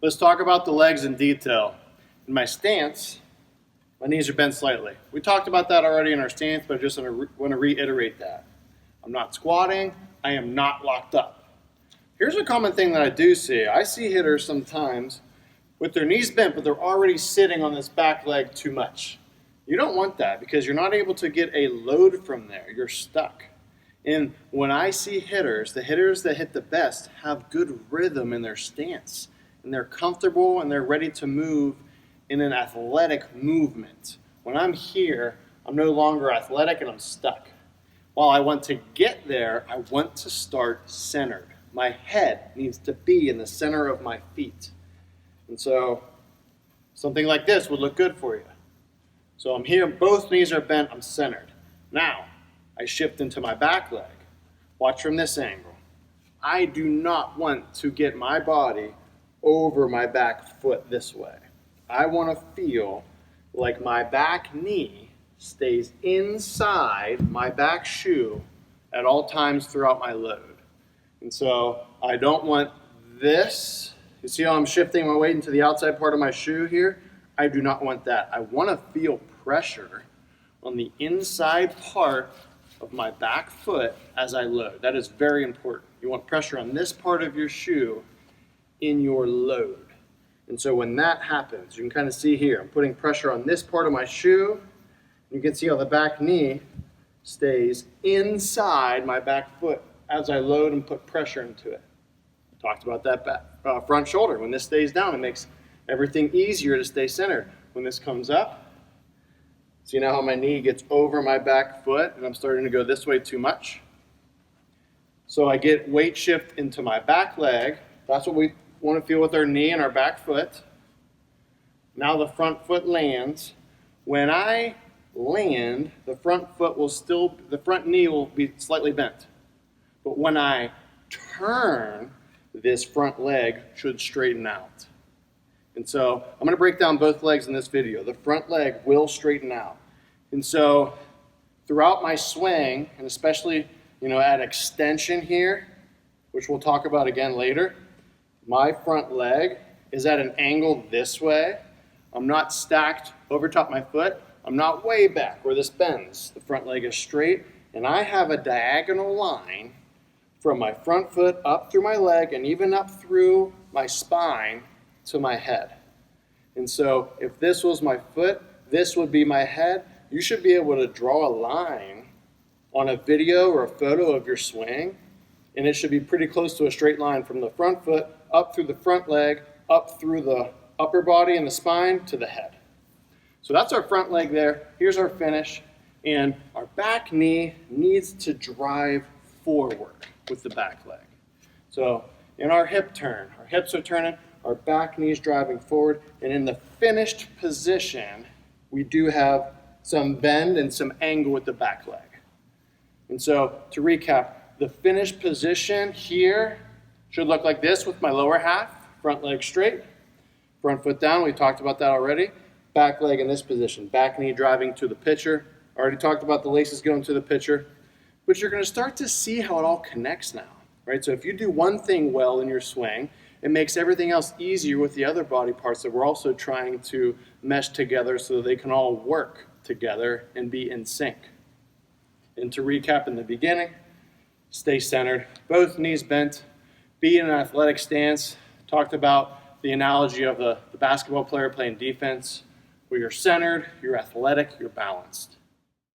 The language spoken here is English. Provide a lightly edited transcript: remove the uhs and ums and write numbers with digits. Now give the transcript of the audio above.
Let's talk about the legs in detail. In my stance, my knees are bent slightly. We talked about that already in our stance, but I just want to reiterate that. I'm not squatting. I am not locked up. Here's a common thing that I do see. I see hitters sometimes with their knees bent, but they're already sitting on this back leg too much. You don't want that because you're not able to get a load from there. You're stuck. And when I see hitters, the hitters that hit the best have good rhythm in their stance. And they're comfortable and they're ready to move in an athletic movement. When I'm here, I'm no longer athletic and I'm stuck. While I want to get there, I want to start centered. My head needs to be in the center of my feet. And so something like this would look good for you. So I'm here, both knees are bent, I'm centered. Now, I shift into my back leg. Watch from this angle. I do not want to get my body over my back foot this way. I want to feel like my back knee stays inside my back shoe at all times throughout my load. And so I don't want this. You see how I'm shifting my weight into the outside part of my shoe here? I do not want that. I want to feel pressure on the inside part of my back foot as I load. That is very important. You want pressure on this part of your shoe in your load. And so when that happens, you can kind of see here, I'm putting pressure on this part of my shoe. You can see how the back knee stays inside my back foot as I load and put pressure into it. I talked about that front shoulder. When this stays down, it makes everything easier to stay centered. When this comes up, see now how my knee gets over my back foot and I'm starting to go this way too much? So I get weight shift into my back leg. That's what we want to feel with our knee and our back foot. Now the front foot lands. When I land, the front knee will be slightly bent. But when I turn, this front leg should straighten out. And so I'm going to break down both legs in this video. The front leg will straighten out. And so throughout my swing, and especially at extension here, which we'll talk about again later, my front leg is at an angle this way. I'm not stacked over top my foot. I'm not way back where this bends. The front leg is straight, and I have a diagonal line from my front foot up through my leg and even up through my spine to my head. And so if this was my foot, this would be my head. You should be able to draw a line on a video or a photo of your swing, and it should be pretty close to a straight line from the front foot up through the front leg, up through the upper body and the spine to the head. So that's our front leg there. Here's our finish. And our back knee needs to drive forward with the back leg. So in our hip turn, our hips are turning, our back knee is driving forward, and in the finished position, we do have some bend and some angle with the back leg. And so to recap, the finished position here should look like this with my lower half, front leg straight, front foot down, we talked about that already, back leg in this position, back knee driving to the pitcher. Already talked about the laces going to the pitcher, but you're going to start to see how it all connects now, right? So if you do one thing well in your swing, it makes everything else easier with the other body parts that we're also trying to mesh together so that they can all work together and be in sync. And to recap in the beginning, stay centered, both knees bent, be in an athletic stance. Talked about the analogy of the basketball player playing defense, where you're centered, you're athletic, you're balanced.